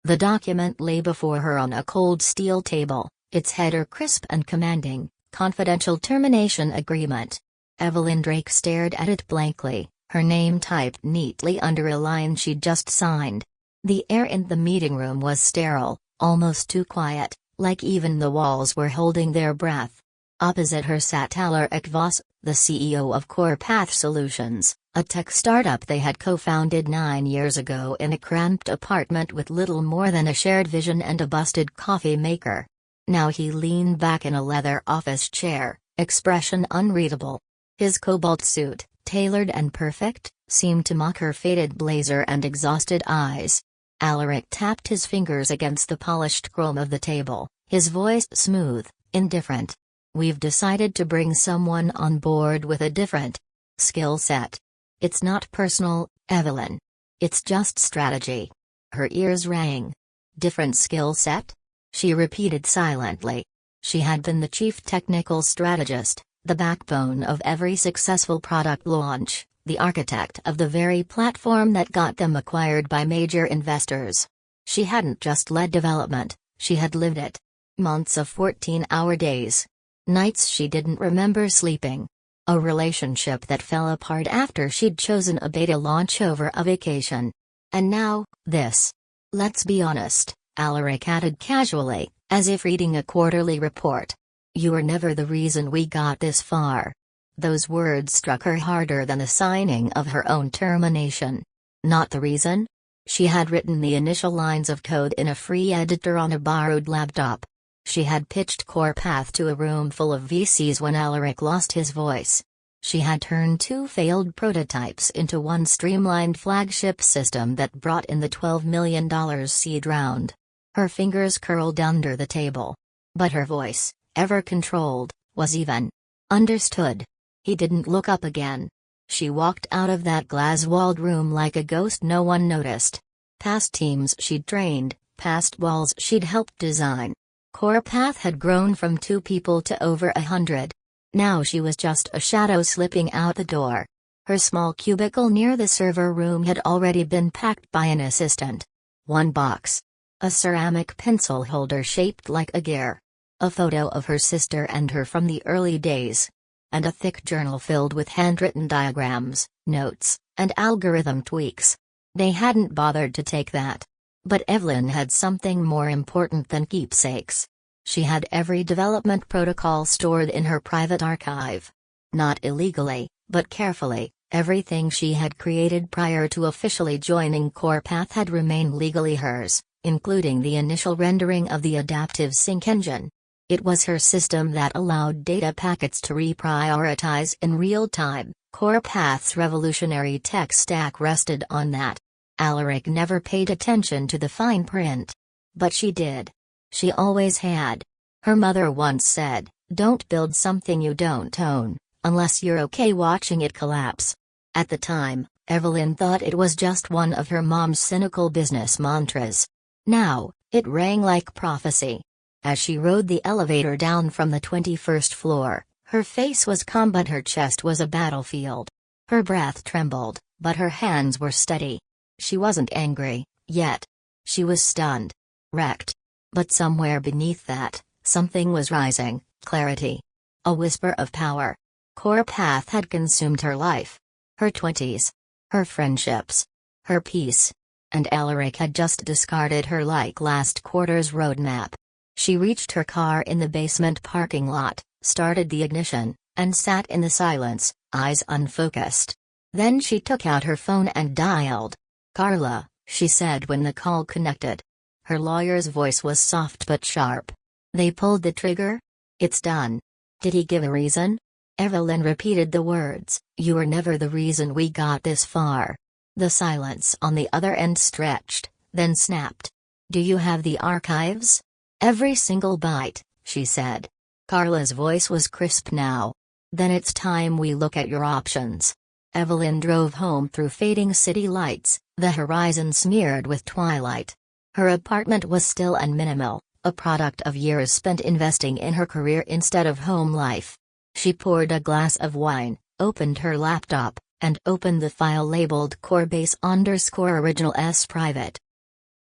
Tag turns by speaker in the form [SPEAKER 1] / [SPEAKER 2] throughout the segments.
[SPEAKER 1] The document lay before her on a cold steel table, its header crisp and commanding, "Confidential Termination Agreement." Evelyn Drake stared at it blankly, her name typed neatly under a line she'd just signed. The air in the meeting room was sterile, almost too quiet, like even the walls were holding their breath. Opposite her sat Alaric Voss, the CEO of CorePath Solutions, a tech startup they had co-founded 9 years ago in a cramped apartment with little more than a shared vision and a busted coffee maker. Now he leaned back in a leather office chair, expression unreadable. His cobalt suit, tailored and perfect, seemed to mock her faded blazer and exhausted eyes. Alaric tapped his fingers against the polished chrome of the table, his voice smooth, indifferent. "We've decided to bring someone on board with a different skill set. It's not personal, Evelyn. It's just strategy." Her ears rang. "Different skill set?" She repeated silently. She had been the chief technical strategist, the backbone of every successful product launch, the architect of the very platform that got them acquired by major investors. She hadn't just led development, she had lived it. Months of 14-hour days. Nights she didn't remember sleeping. A relationship that fell apart after she'd chosen a beta launch over a vacation. And now, this. "Let's be honest," Alaric added casually, as if reading a quarterly report. "You were never the reason we got this far." Those words struck her harder than the signing of her own termination. Not the reason? She had written the initial lines of code in a free editor on a borrowed laptop. She had pitched CorePath to a room full of VCs when Alaric lost his voice. She had turned 2 failed prototypes into one streamlined flagship system that brought in the $12 million seed round. Her fingers curled under the table. But her voice, ever controlled, was even. Understood. He didn't look up again. She walked out of that glass-walled room like a ghost no one noticed. Past teams she'd trained, past walls she'd helped design. CorePath had grown from 2 people to over 100. Now she was just a shadow slipping out the door. Her small cubicle near the server room had already been packed by an assistant. One box. A ceramic pencil holder shaped like a gear. A photo of her sister and her from the early days. And a thick journal filled with handwritten diagrams, notes, and algorithm tweaks. They hadn't bothered to take that. But Evelyn had something more important than keepsakes. She had every development protocol stored in her private archive. Not illegally, but carefully, everything she had created prior to officially joining CorePath had remained legally hers, including the initial rendering of the adaptive sync engine. It was her system that allowed data packets to reprioritize in real time. CorePath's revolutionary tech stack rested on that. Alaric never paid attention to the fine print. But she did. She always had. Her mother once said, "Don't build something you don't own, unless you're okay watching it collapse." At the time, Evelyn thought it was just one of her mom's cynical business mantras. Now, it rang like prophecy. As she rode the elevator down from the 21st floor, her face was calm but her chest was a battlefield. Her breath trembled, but her hands were steady. She wasn't angry, yet. She was stunned. Wrecked. But somewhere beneath that, something was rising, clarity. A whisper of power. CorePath had consumed her life. Her 20s. Her friendships. Her peace. And Alaric had just discarded her like last quarter's roadmap. She reached her car in the basement parking lot, started the ignition, and sat in the silence, eyes unfocused. Then she took out her phone and dialed. "Carla," she said when the call connected. Her lawyer's voice was soft but sharp. "They pulled the trigger? It's done." "Did he give a reason?" Evelyn repeated the words, "You were never the reason we got this far." The silence on the other end stretched, then snapped. "Do you have the archives?" "Every single byte," she said. Carla's voice was crisp now. "Then it's time we look at your options." Evelyn drove home through fading city lights, the horizon smeared with twilight. Her apartment was still and minimal, a product of years spent investing in her career instead of home life. She poured a glass of wine, opened her laptop, and opened the file labeled Corebase_original S private.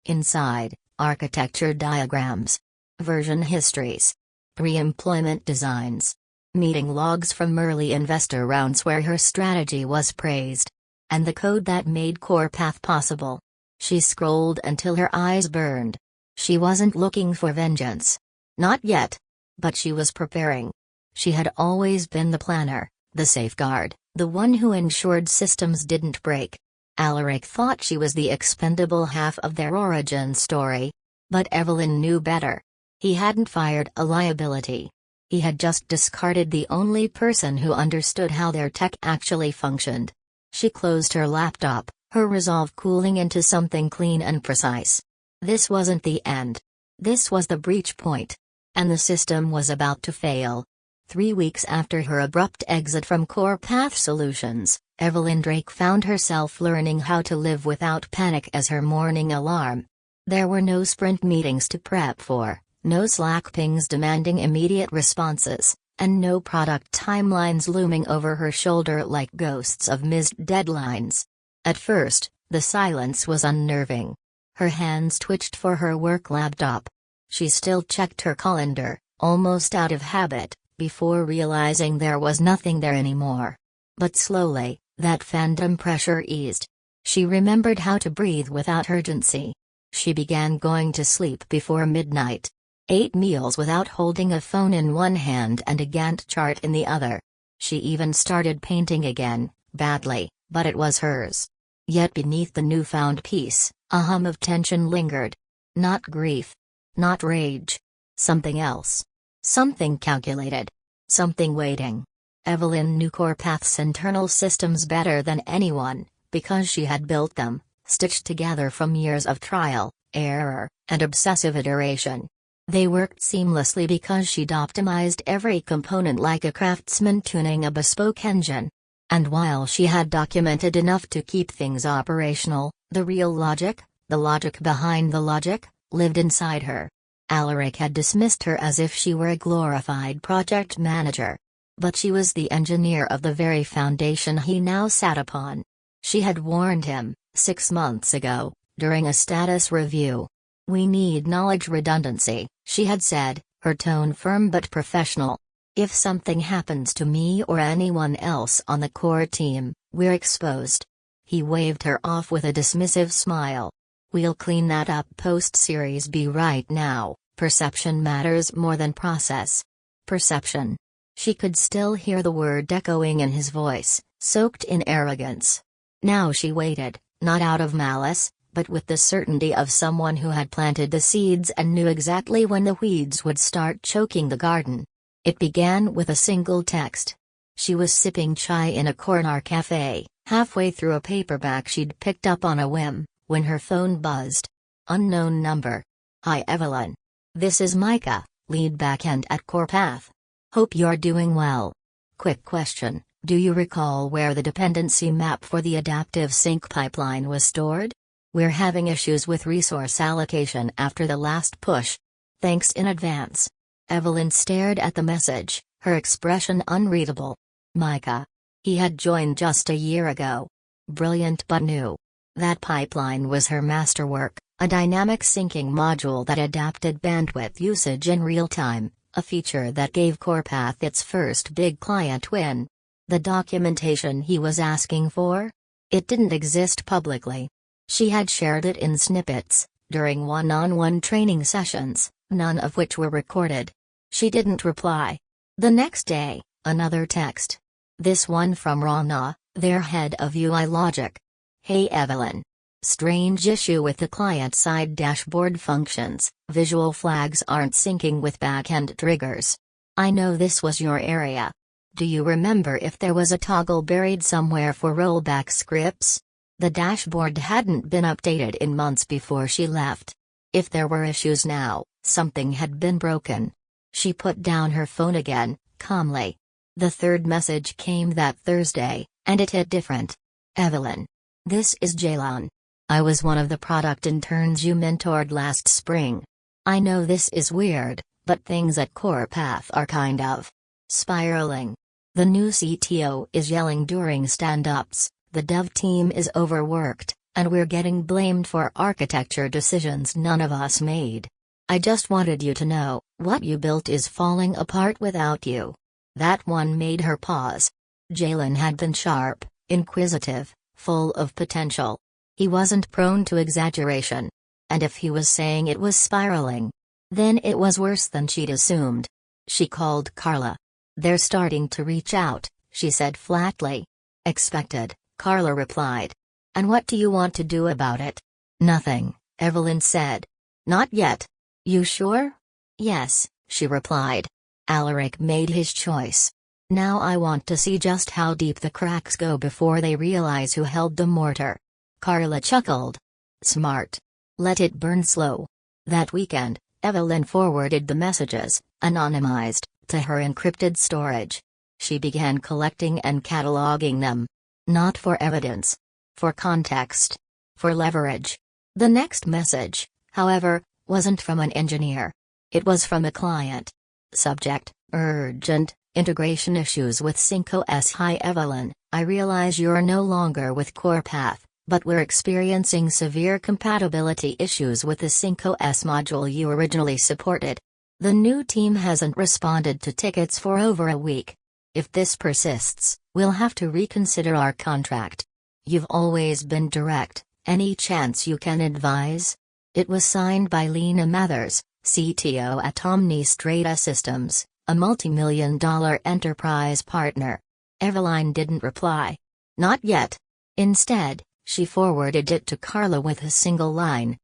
[SPEAKER 1] Inside, architecture diagrams, version histories, pre-employment designs, meeting logs from early investor rounds where her strategy was praised, and the code that made CorePath possible. She scrolled until her eyes burned. She wasn't looking for vengeance. Not yet. But she was preparing. She had always been the planner, the safeguard, the one who ensured systems didn't break. Alaric thought she was the expendable half of their origin story. But Evelyn knew better. He hadn't fired a liability. He had just discarded the only person who understood how their tech actually functioned. She closed her laptop, her resolve cooling into something clean and precise. This wasn't the end. This was the breach point. And the system was about to fail. 3 weeks after her abrupt exit from CorePath Solutions, Evelyn Drake found herself learning how to live without panic as her morning alarm. There were no sprint meetings to prep for, no Slack pings demanding immediate responses, and no product timelines looming over her shoulder like ghosts of missed deadlines. At first, the silence was unnerving. Her hands twitched for her work laptop. She still checked her calendar, almost out of habit, before realizing there was nothing there anymore. But slowly, that phantom pressure eased. She remembered how to breathe without urgency. She began going to sleep before midnight. 8 meals without holding a phone in one hand and a Gantt chart in the other. She even started painting again, badly, but it was hers. Yet beneath the newfound peace, a hum of tension lingered. Not grief. Not rage. Something else. Something calculated. Something waiting. Evelyn knew CorePath's internal systems better than anyone, because she had built them, stitched together from years of trial, error, and obsessive iteration. They worked seamlessly because she'd optimized every component like a craftsman tuning a bespoke engine. And while she had documented enough to keep things operational, the real logic, the logic behind the logic, lived inside her. Alaric had dismissed her as if she were a glorified project manager. But she was the engineer of the very foundation he now sat upon. She had warned him, 6 months ago, during a status review. "We need knowledge redundancy," she had said, her tone firm but professional. "If something happens to me or anyone else on the core team, we're exposed." He waved her off with a dismissive smile. "We'll clean that up post-Series B. Right now, perception matters more than process." Perception. She could still hear the word echoing in his voice, soaked in arrogance. Now she waited, not out of malice, but with the certainty of someone who had planted the seeds and knew exactly when the weeds would start choking the garden. It began with a single text. She was sipping chai in a corner cafe, halfway through a paperback she'd picked up on a whim, when her phone buzzed. Unknown number. "Hi Evelyn. This is Micah, lead backend at CorePath. Hope you're doing well. Quick question, do you recall where the dependency map for the adaptive sync pipeline was stored? We're having issues with resource allocation after the last push. Thanks in advance." Evelyn stared at the message, her expression unreadable. Micah. He had joined just a year ago. Brilliant but new. That pipeline was her masterwork, a dynamic syncing module that adapted bandwidth usage in real time, a feature that gave CorePath its first big client win. The documentation he was asking for? It didn't exist publicly. She had shared it in snippets, during one-on-one training sessions, none of which were recorded. She didn't reply. The next day, another text. This one from Rana, their head of UI logic. "Hey Evelyn. Strange issue with the client-side dashboard functions, visual flags aren't syncing with backend triggers. I know this was your area. Do you remember if there was a toggle buried somewhere for rollback scripts? The dashboard hadn't been updated in months before she left. If there were issues now, something had been broken." She put down her phone again, calmly. The third message came that Thursday, and it hit different. "Evelyn. This is Jaylon. I was one of the product interns you mentored last spring. I know this is weird, but things at CorePath are kind of spiraling. The new CTO is yelling during stand-ups, the dev team is overworked, And we're getting blamed for architecture decisions none of us made. I just wanted you to know, what you built is falling apart without you." That one made her pause. Jalen had been sharp, inquisitive, full of potential. He wasn't prone to exaggeration. And if he was saying it was spiraling, then it was worse than she'd assumed. She called Carla. "They're starting to reach out," she said flatly. "Expected," Carla replied. "And what do you want to do about it?" "Nothing," Evelyn said. "Not yet." "You sure?" "Yes," she replied. Alaric made his choice. "Now I want to see just how deep the cracks go before they realize who held the mortar." Carla chuckled. "Smart. Let it burn slow." That weekend, Evelyn forwarded the messages, anonymized, to her encrypted storage. She began collecting and cataloging them. Not for evidence. For context. For leverage. The next message, however, wasn't from an engineer. It was from a client. Subject: urgent, integration issues with SyncOS. "Hi Evelyn, I realize you're no longer with CorePath, but we're experiencing severe compatibility issues with the SyncOS module you originally supported. The new team hasn't responded to tickets for over a week. If this persists, we'll have to reconsider our contract. You've always been direct, any chance you can advise?" It was signed by Lena Mathers, CTO at Omnistrata Systems, a multi-million-dollar enterprise partner. Evelyn didn't reply. "Not yet." Instead, she forwarded it to Carla with a single line.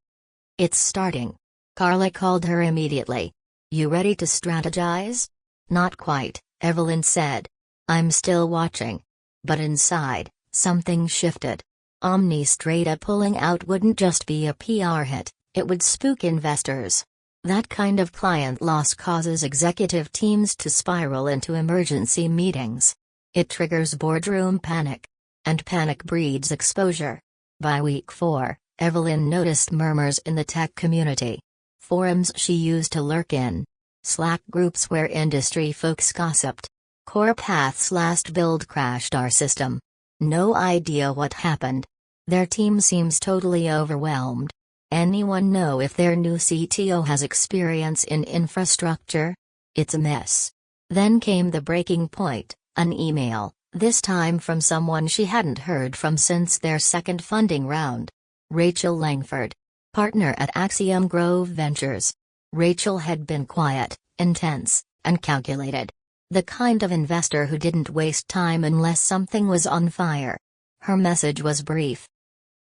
[SPEAKER 1] "It's starting." Carla called her immediately. "You ready to strategize?" "Not quite," Evelyn said. "I'm still watching." But inside, something shifted. Omnistrata pulling out wouldn't just be a PR hit, it would spook investors. That kind of client loss causes executive teams to spiral into emergency meetings. It triggers boardroom panic. And panic breeds exposure. By week 4, Evelyn noticed murmurs in the tech community. Forums she used to lurk in. Slack groups where industry folks gossiped. "CorePath's last build crashed our system. No idea what happened. Their team seems totally overwhelmed. Anyone know if their new CTO has experience in infrastructure? It's a mess." Then came the breaking point, an email, this time from someone she hadn't heard from since their second funding round. Rachel Langford. Partner at Axiom Grove Ventures. Rachel had been quiet, intense, and calculated. The kind of investor who didn't waste time unless something was on fire. Her message was brief.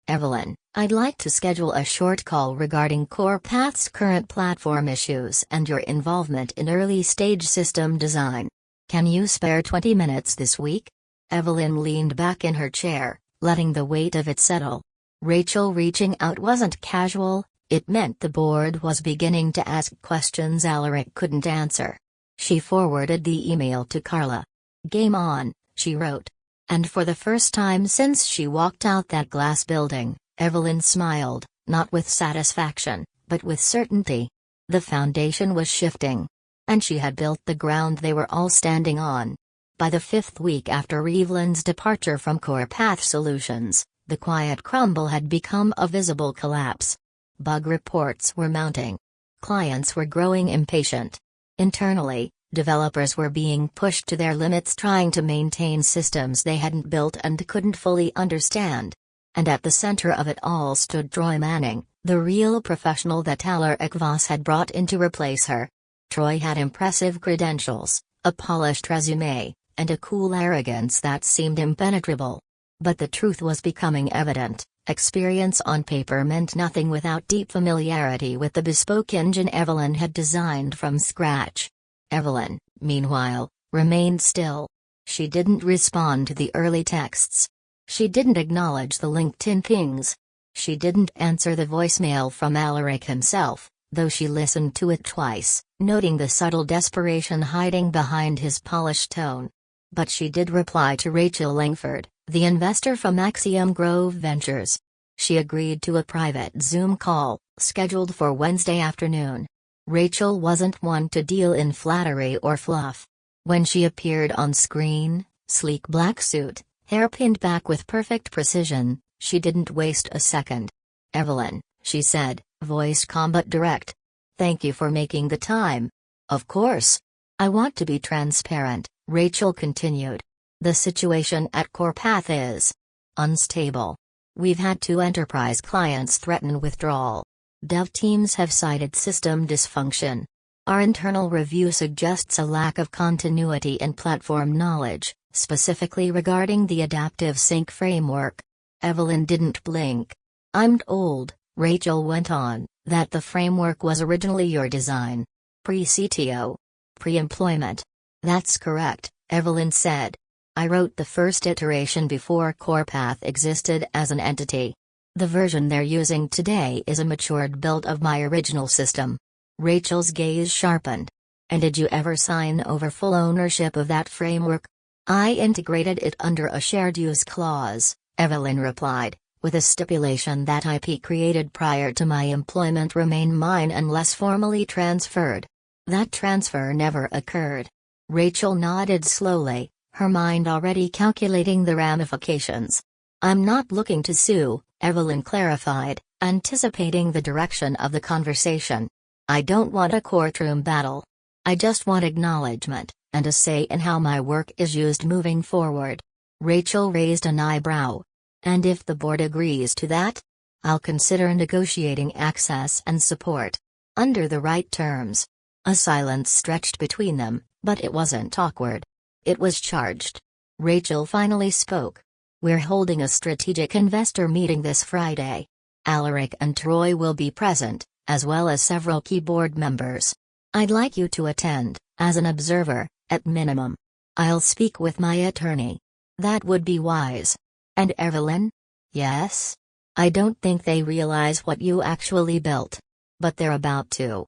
[SPEAKER 1] "Evelyn, I'd like to schedule a short call regarding CorePath's current platform issues and your involvement in early-stage system design. Can you spare 20 minutes this week?" Evelyn leaned back in her chair, letting the weight of it settle. Rachel reaching out wasn't casual, it meant the board was beginning to ask questions Alaric couldn't answer. She forwarded the email to Carla. "Game on," she wrote. And for the first time since she walked out that glass building, Evelyn smiled, not with satisfaction, but with certainty. The foundation was shifting. And she had built the ground they were all standing on. By the 5th week after Evelyn's departure from CorePath Solutions, the quiet crumble had become a visible collapse. Bug reports were mounting. Clients were growing impatient. Internally, developers were being pushed to their limits trying to maintain systems they hadn't built and couldn't fully understand. And at the center of it all stood Troy Manning, the real professional that Alaric Voss had brought in to replace her. Troy had impressive credentials, a polished resume, and a cool arrogance that seemed impenetrable. But the truth was becoming evident. Experience on paper meant nothing without deep familiarity with the bespoke engine Evelyn had designed from scratch. Evelyn, meanwhile, remained still. She didn't respond to the early texts. She didn't acknowledge the LinkedIn pings. She didn't answer the voicemail from Alaric himself, though she listened to it twice, noting the subtle desperation hiding behind his polished tone. But she did reply to Rachel Langford, the investor from Axiom Grove Ventures. She agreed to a private Zoom call, scheduled for Wednesday afternoon. Rachel wasn't one to deal in flattery or fluff. When she appeared on screen, sleek black suit, hair pinned back with perfect precision, She didn't waste a second. "Evelyn," she said, voice calm but direct. "Thank you for making the time." "Of course. I want to be transparent," Rachel continued. "The situation at CorePath is unstable. We've had 2 enterprise clients threaten withdrawal. Dev teams have cited system dysfunction. Our internal review suggests a lack of continuity in platform knowledge, specifically regarding the adaptive sync framework." Evelyn didn't blink. "I'm told," Rachel went on, "that the framework was originally your design. Pre-CTO. Pre-employment." "That's correct," Evelyn said. "I wrote the first iteration before CorePath existed as an entity. The version they're using today is a matured build of my original system." Rachel's gaze sharpened. "And did you ever sign over full ownership of that framework?" "I integrated it under a shared use clause," Evelyn replied, "with a stipulation that IP created prior to my employment remain mine unless formally transferred. That transfer never occurred." Rachel nodded slowly, her mind already calculating the ramifications. "I'm not looking to sue," Evelyn clarified, anticipating the direction of the conversation. "I don't want a courtroom battle. I just want acknowledgement, and a say in how my work is used moving forward." Rachel raised an eyebrow. "And if the board agrees to that? I'll consider negotiating access and support. Under the right terms." A silence stretched between them, but it wasn't awkward. It was charged. Rachel finally spoke. "We're holding a strategic investor meeting this Friday. Alaric and Troy will be present, as well as several key board members. I'd like you to attend, as an observer, at minimum. I'll speak with my attorney." "That would be wise." "And Evelyn?" "Yes? I don't think they realize what you actually built. But they're about to."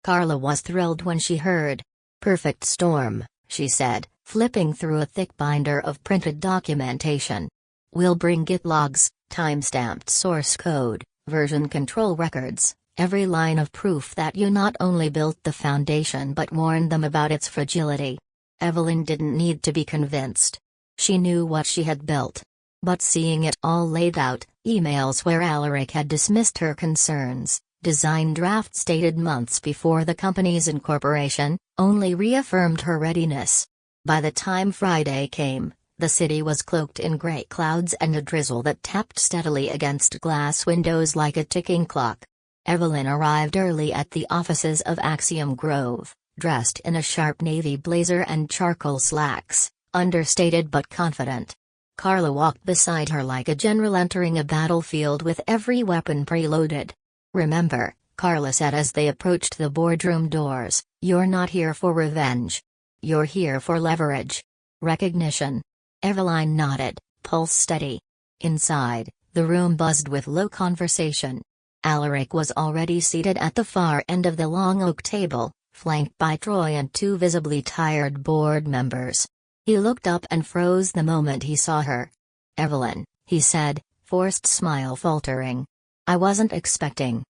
[SPEAKER 1] Carla was thrilled when she heard. "Perfect storm," she said, flipping through a thick binder of printed documentation. "We'll bring Git logs, timestamped source code, version control records, every line of proof that you not only built the foundation but warned them about its fragility." Evelyn didn't need to be convinced. She knew what she had built. But seeing it all laid out, emails where Alaric had dismissed her concerns, design drafts dated months before the company's incorporation, only reaffirmed her readiness. By the time Friday came, the city was cloaked in gray clouds and a drizzle that tapped steadily against glass windows like a ticking clock. Evelyn arrived early at the offices of Axiom Grove, dressed in a sharp navy blazer and charcoal slacks, understated but confident. Carla walked beside her like a general entering a battlefield with every weapon preloaded. "Remember," Carla said as they approached the boardroom doors, "you're not here for revenge. You're here for leverage. Recognition." Evelyn nodded, pulse steady. Inside, the room buzzed with low conversation. Alaric was already seated at the far end of the long oak table, flanked by Troy and 2 visibly tired board members. He looked up and froze the moment he saw her. "Evelyn," he said, forced smile faltering. "I wasn't expecting."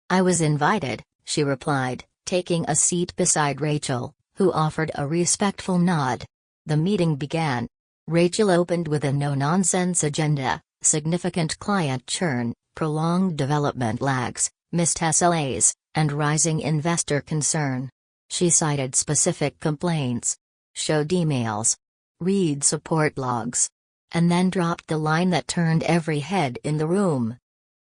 [SPEAKER 1] "I was invited," she replied, taking a seat beside Rachel, who offered a respectful nod. The meeting began. Rachel opened with a no-nonsense agenda: significant client churn, prolonged development lags, missed SLAs, and rising investor concern. She cited specific complaints, showed emails, read support logs, and then dropped the line that turned every head in the room.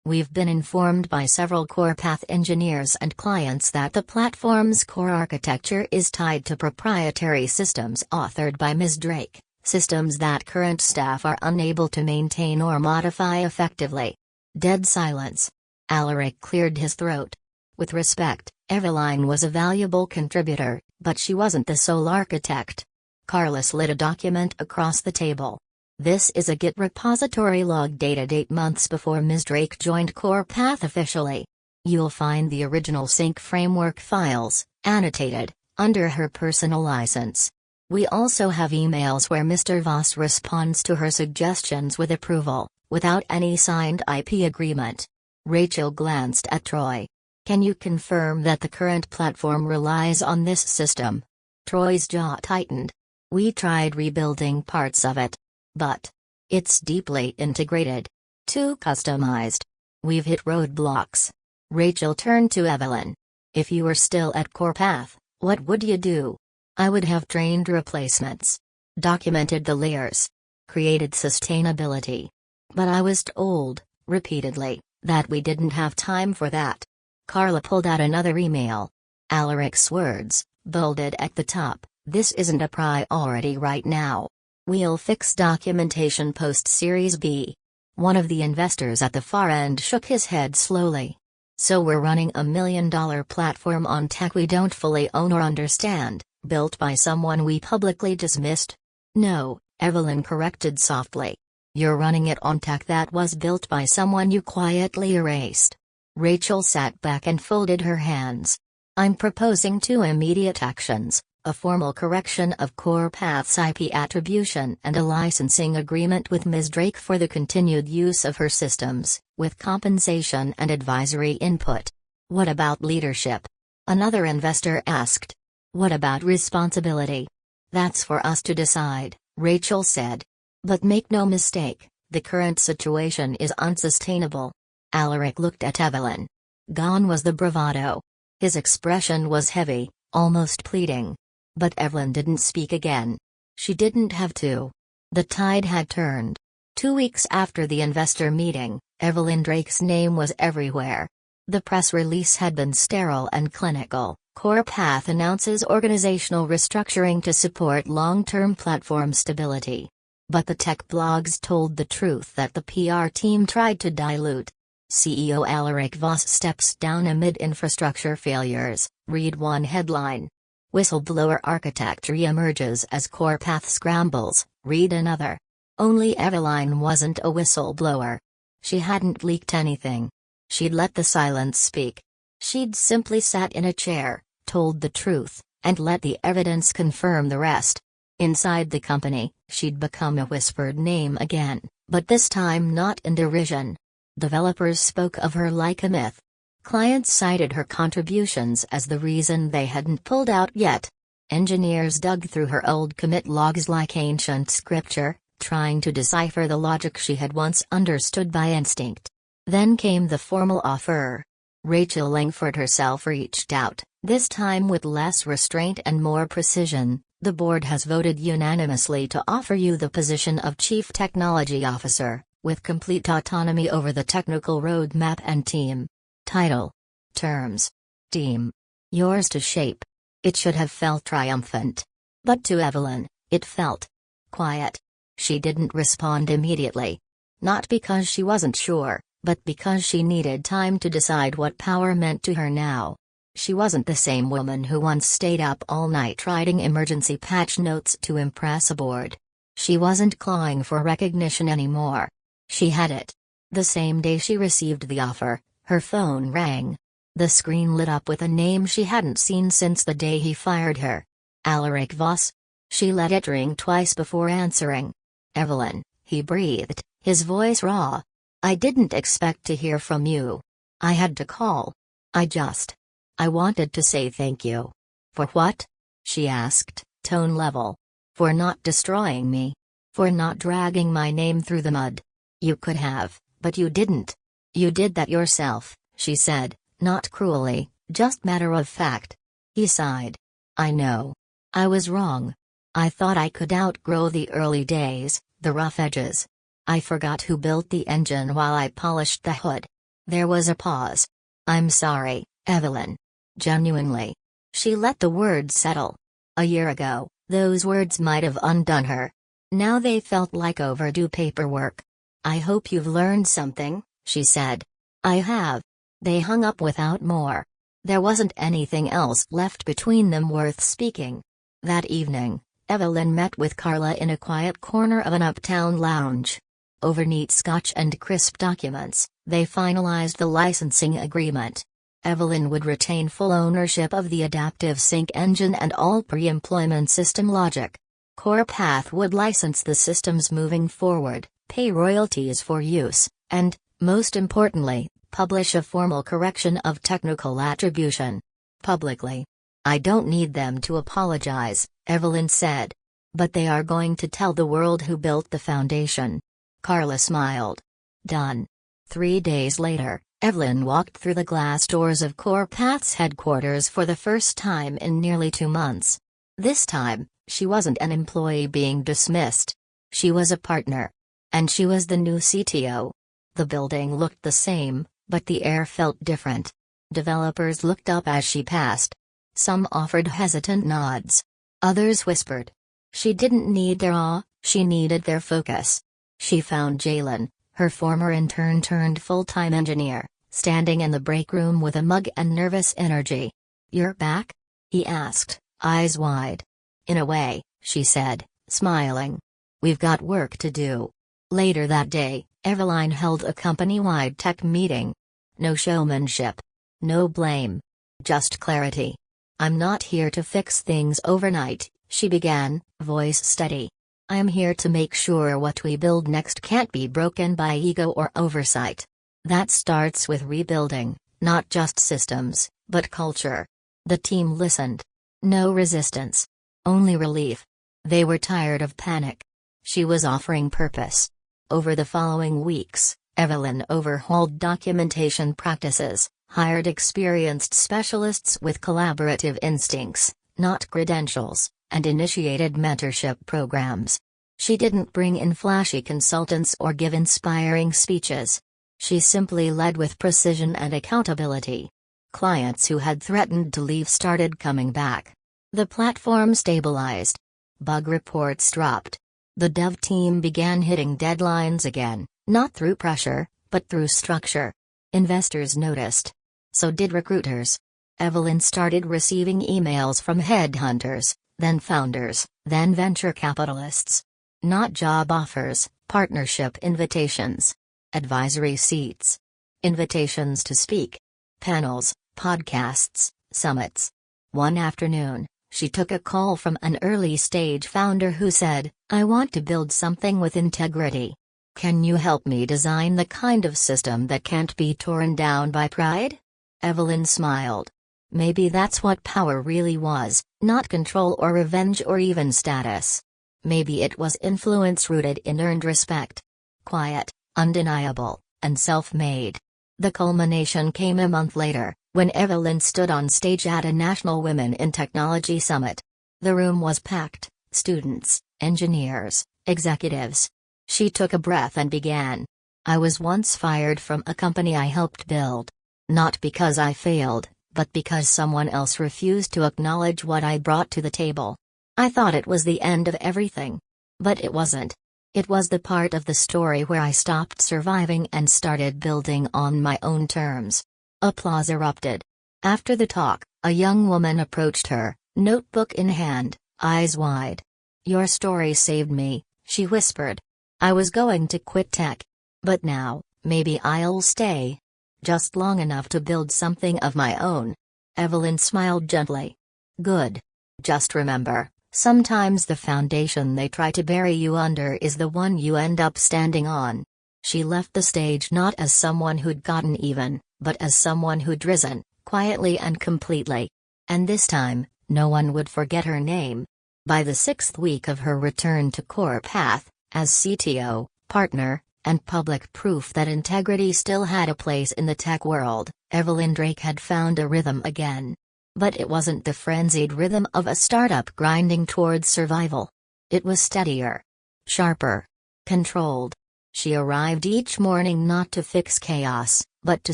[SPEAKER 1] "We've been informed by several CorePath engineers and clients that the platform's core architecture is tied to proprietary systems authored by Ms. Drake, systems that current staff are unable to maintain or modify effectively." Dead silence. Alaric cleared his throat. With respect, Evelyn was a valuable contributor, but she wasn't the sole architect. Carla slid a document across the table. "This is a Git repository log dated 8 months before Ms. Drake joined CorePath officially. You'll find the original sync framework files, annotated, under her personal license. We also have emails where Mr. Voss responds to her suggestions with approval, without any signed IP agreement." Rachel glanced at Troy. "Can you confirm that the current platform relies on this system?" Troy's jaw tightened. "We tried rebuilding parts of it. But it's deeply integrated. Too customized. We've hit roadblocks. Rachel turned to Evelyn. If you were still at CorePath, what would you do? I would have trained replacements. Documented the layers. Created sustainability. But I was told, repeatedly, that we didn't have time for that. Carla pulled out another email. Alaric's words, bolded at the top, this isn't a priority right now. We'll fix documentation post-Series B. One of the investors at the far end shook his head slowly. So we're running $1 million platform on tech we don't fully own or understand, built by someone we publicly dismissed? No, Evelyn corrected softly. You're running it on tech that was built by someone you quietly erased. Rachel sat back and folded her hands. I'm proposing 2 immediate actions. A formal correction of CorePath's IP attribution and a licensing agreement with Ms. Drake for the continued use of her systems, with compensation and advisory input. What about leadership? Another investor asked. What about responsibility? That's for us to decide, Rachel said. But make no mistake, the current situation is unsustainable. Alaric looked at Evelyn. Gone was the bravado. His expression was heavy, almost pleading. But Evelyn didn't speak again. She didn't have to. The tide had turned. 2 weeks after the investor meeting, Evelyn Drake's name was everywhere. The press release had been sterile and clinical. CorePath announces organizational restructuring to support long-term platform stability. But the tech blogs told the truth that the PR team tried to dilute. CEO Alaric Voss steps down amid infrastructure failures, read one headline. Whistleblower architect re-emerges as CorePath scrambles, read another. Only Evelyn wasn't a whistleblower. She hadn't leaked anything. She'd let the silence speak. She'd simply sat in a chair, told the truth, and let the evidence confirm the rest. Inside the company, she'd become a whispered name again, but this time not in derision. Developers spoke of her like a myth. Clients cited her contributions as the reason they hadn't pulled out yet. Engineers dug through her old commit logs like ancient scripture, trying to decipher the logic she had once understood by instinct. Then came the formal offer. Rachel Langford herself reached out, this time with less restraint and more precision. The board has voted unanimously to offer you the position of Chief Technology Officer, with complete autonomy over the technical roadmap and team. Title. Terms. Team. Yours to shape. It should have felt triumphant. But to Evelyn, it felt quiet. She didn't respond immediately. Not because she wasn't sure, but because she needed time to decide what power meant to her now. She wasn't the same woman who once stayed up all night writing emergency patch notes to impress a board. She wasn't clawing for recognition anymore. She had it. The same day she received the offer, her phone rang. The screen lit up with a name she hadn't seen since the day he fired her. Alaric Voss. She let it ring twice before answering. Evelyn, he breathed, his voice raw. I didn't expect to hear from you. I had to call. I wanted to say thank you. For what? She asked, tone level. For not destroying me. For not dragging my name through the mud. You could have, but you didn't. You did that yourself, she said, not cruelly, just matter of fact. He sighed. I know. I was wrong. I thought I could outgrow the early days, the rough edges. I forgot who built the engine while I polished the hood. There was a pause. I'm sorry, Evelyn. Genuinely. She let the words settle. A year ago, those words might have undone her. Now they felt like overdue paperwork. I hope you've learned something, she said. I have. They hung up without more. There wasn't anything else left between them worth speaking. That evening, Evelyn met with Carla in a quiet corner of an uptown lounge. Over neat scotch and crisp documents, they finalized the licensing agreement. Evelyn would retain full ownership of the adaptive sync engine and all pre-employment system logic. CorePath would license the systems moving forward, pay royalties for use, and, most importantly, publish a formal correction of technical attribution. Publicly. I don't need them to apologize, Evelyn said. But they are going to tell the world who built the foundation. Carla smiled. Done. 3 days later, Evelyn walked through the glass doors of CorePath's headquarters for the first time in nearly 2 months. This time, she wasn't an employee being dismissed. She was a partner. And she was the new CTO. The building looked the same, but the air felt different. Developers looked up as she passed. Some offered hesitant nods. Others whispered. She didn't need their awe, she needed their focus. She found Jalen, her former intern turned full-time engineer, standing in the break room with a mug and nervous energy. "You're back?" he asked, eyes wide. "In a way," she said, smiling. "We've got work to do." Later that day, Evelyn held a company-wide tech meeting. No showmanship. No blame. Just clarity. "I'm not here to fix things overnight," she began, voice steady. "I'm here to make sure what we build next can't be broken by ego or oversight. That starts with rebuilding, not just systems, but culture." The team listened. No resistance. Only relief. They were tired of panic. She was offering purpose. Over the following weeks, Evelyn overhauled documentation practices, hired experienced specialists with collaborative instincts, not credentials, and initiated mentorship programs. She didn't bring in flashy consultants or give inspiring speeches. She simply led with precision and accountability. Clients who had threatened to leave started coming back. The platform stabilized. Bug reports dropped. The dev team began hitting deadlines again, not through pressure, but through structure. Investors noticed. So did recruiters. Evelyn started receiving emails from headhunters, then founders, then venture capitalists. Not job offers, partnership invitations. Advisory seats. Invitations to speak. Panels, podcasts, summits. One afternoon, she took a call from an early-stage founder who said, "I want to build something with integrity. Can you help me design the kind of system that can't be torn down by pride?" Evelyn smiled. Maybe that's what power really was, not control or revenge or even status. Maybe it was influence rooted in earned respect. Quiet, undeniable, and self-made. The culmination came a month later, when Evelyn stood on stage at a National Women in Technology Summit. The room was packed, students, engineers, executives. She took a breath and began. "I was once fired from a company I helped build. Not because I failed, but because someone else refused to acknowledge what I brought to the table. I thought it was the end of everything. But it wasn't. It was the part of the story where I stopped surviving and started building on my own terms." Applause erupted. After the talk, a young woman approached her, notebook in hand, eyes wide. "Your story saved me," she whispered. "I was going to quit tech. But now, maybe I'll stay. Just long enough to build something of my own." Evelyn smiled gently. "Good. Just remember, sometimes the foundation they try to bury you under is the one you end up standing on." She left the stage not as someone who'd gotten even, but as someone who'd risen, quietly and completely. And this time, no one would forget her name. By the 6th week of her return to CorePath, as CTO, partner, and public proof that integrity still had a place in the tech world, Evelyn Drake had found a rhythm again. But it wasn't the frenzied rhythm of a startup grinding towards survival. It was steadier. Sharper. Controlled. She arrived each morning not to fix chaos, but to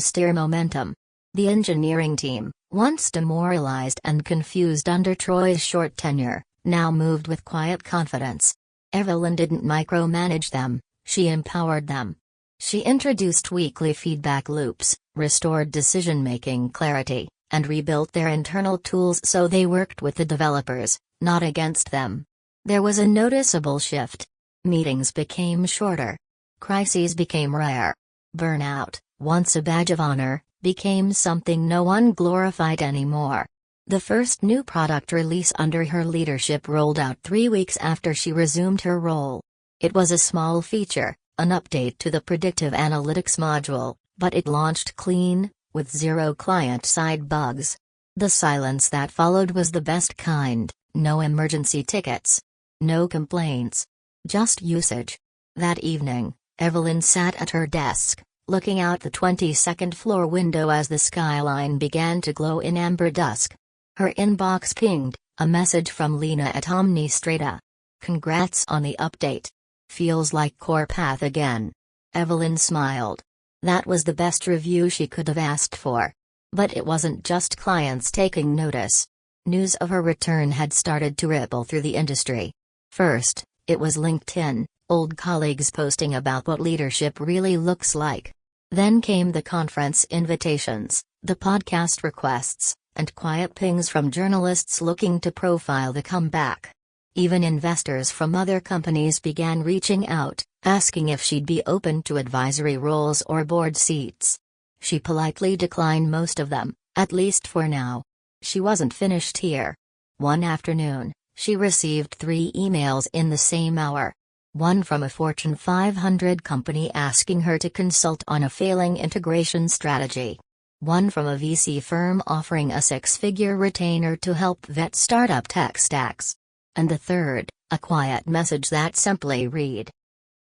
[SPEAKER 1] steer momentum. The engineering team, once demoralized and confused under Troy's short tenure, now moved with quiet confidence. Evelyn didn't micromanage them, she empowered them. She introduced weekly feedback loops, restored decision-making clarity, and rebuilt their internal tools so they worked with the developers, not against them. There was a noticeable shift. Meetings became shorter. Crises became rare. Burnout, once a badge of honor, became something no one glorified anymore. The first new product release under her leadership rolled out 3 weeks after she resumed her role. It was a small feature, an update to the predictive analytics module, but it launched clean, with 0 client-side bugs. The silence that followed was the best kind: no emergency tickets. No complaints. Just usage. That evening, Evelyn sat at her desk, looking out the 22nd floor window as the skyline began to glow in amber dusk. Her inbox pinged, a message from Lena at Omnistrata. "Congrats on the update. Feels like CorePath again." Evelyn smiled. That was the best review she could have asked for. But it wasn't just clients taking notice. News of her return had started to ripple through the industry. First, it was LinkedIn, old colleagues posting about what leadership really looks like. Then came the conference invitations, the podcast requests, and quiet pings from journalists looking to profile the comeback. Even investors from other companies began reaching out, asking if she'd be open to advisory roles or board seats. She politely declined most of them, at least for now. She wasn't finished here. One afternoon, she received 3 emails in the same hour. One from a Fortune 500 company asking her to consult on a failing integration strategy. One from a VC firm offering a 6-figure retainer to help vet startup tech stacks. And the third, a quiet message that simply read: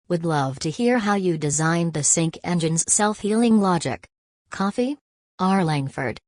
[SPEAKER 1] "Would love to hear how you designed the sync engine's self-healing logic. Coffee? R. Langford."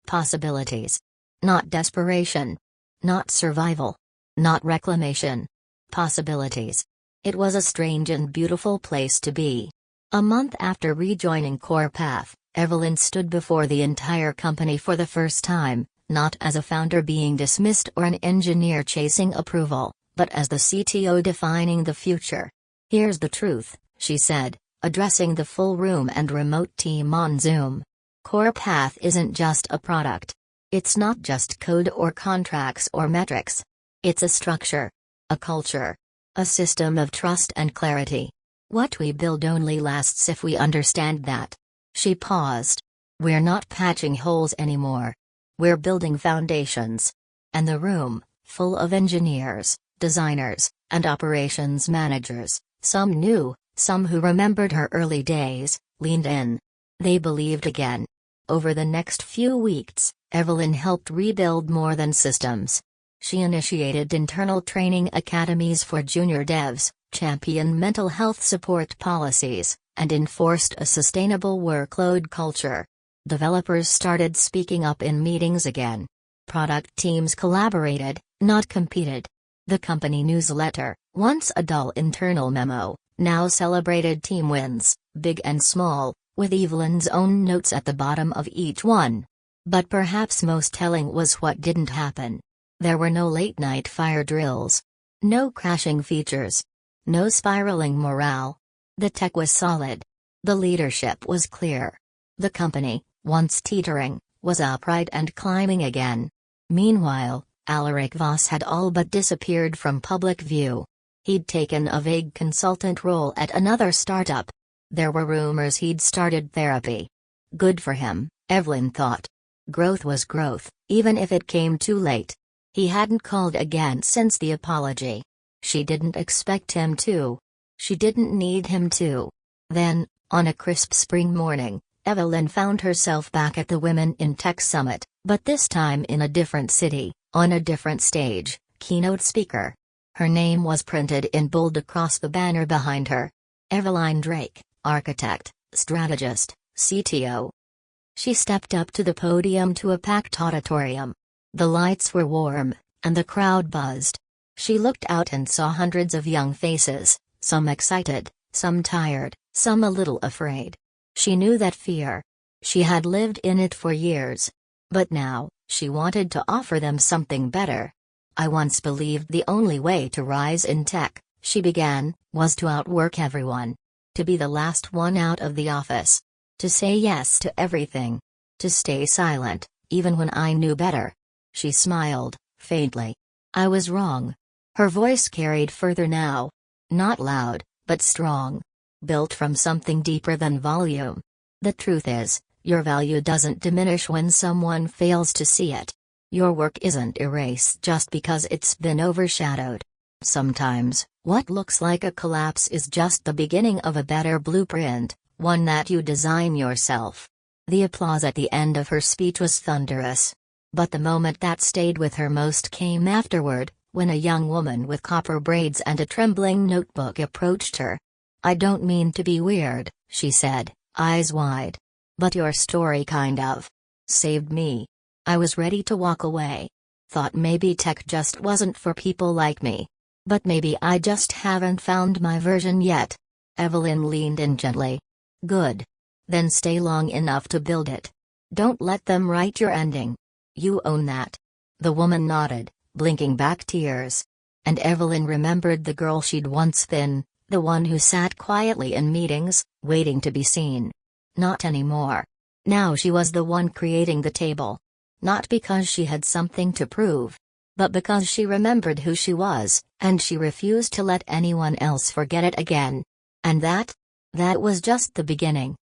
[SPEAKER 1] Possibilities. Not desperation. Not survival. Not reclamation. Possibilities. It was a strange and beautiful place to be. A month after rejoining CorePath, Evelyn stood before the entire company for the first time, not as a founder being dismissed or an engineer chasing approval, but as the CTO defining the future. "Here's the truth," she said, addressing the full room and remote team on Zoom. "CorePath isn't just a product. It's not just code or contracts or metrics. It's a structure. A culture. A system of trust and clarity. What we build only lasts if we understand that." She paused. "We're not patching holes anymore. We're building foundations." And the room, full of engineers, designers, and operations managers, some new, some who remembered her early days, leaned in. They believed again. Over the next few weeks, Evelyn helped rebuild more than systems. She initiated internal training academies for junior devs, championed mental health support policies, and enforced a sustainable workload culture. Developers started speaking up in meetings again. Product teams collaborated, not competed. The company newsletter, once a dull internal memo, now celebrated team wins, big and small, with Evelyn's own notes at the bottom of each one. But perhaps most telling was what didn't happen. There were no late-night fire drills. No crashing features. No spiraling morale. The tech was solid. The leadership was clear. The company, once teetering, was upright and climbing again. Meanwhile, Alaric Voss had all but disappeared from public view. He'd taken a vague consultant role at another startup. There were rumors he'd started therapy. Good for him, Evelyn thought. Growth was growth, even if it came too late. He hadn't called again since the apology. She didn't expect him to. She didn't need him to. Then, on a crisp spring morning, Evelyn found herself back at the Women in Tech Summit, but this time in a different city, on a different stage, keynote speaker. Her name was printed in bold across the banner behind her. Evelyn Drake, architect, strategist, CTO. She stepped up to the podium to a packed auditorium. The lights were warm, and the crowd buzzed. She looked out and saw hundreds of young faces, some excited, some tired, some a little afraid. She knew that fear. She had lived in it for years. But now, she wanted to offer them something better. "I once believed the only way to rise in tech," she began, "was to outwork everyone. To be the last one out of the office. To say yes to everything. To stay silent, even when I knew better." She smiled, faintly. "I was wrong." Her voice carried further now. Not loud, but strong. Built from something deeper than volume. "The truth is, your value doesn't diminish when someone fails to see it. Your work isn't erased just because it's been overshadowed. Sometimes, what looks like a collapse is just the beginning of a better blueprint, one that you design yourself." The applause at the end of her speech was thunderous. But the moment that stayed with her most came afterward, when a young woman with copper braids and a trembling notebook approached her. "I don't mean to be weird," she said, eyes wide. "But your story kind of saved me. I was ready to walk away. Thought maybe tech just wasn't for people like me. But maybe I just haven't found my version yet." Evelyn leaned in gently. "Good. Then stay long enough to build it. Don't let them write your ending. You own that." The woman nodded, blinking back tears. And Evelyn remembered the girl she'd once been, the one who sat quietly in meetings, waiting to be seen. Not anymore. Now she was the one creating the table. Not because she had something to prove, but because she remembered who she was, and she refused to let anyone else forget it again. And that was just the beginning.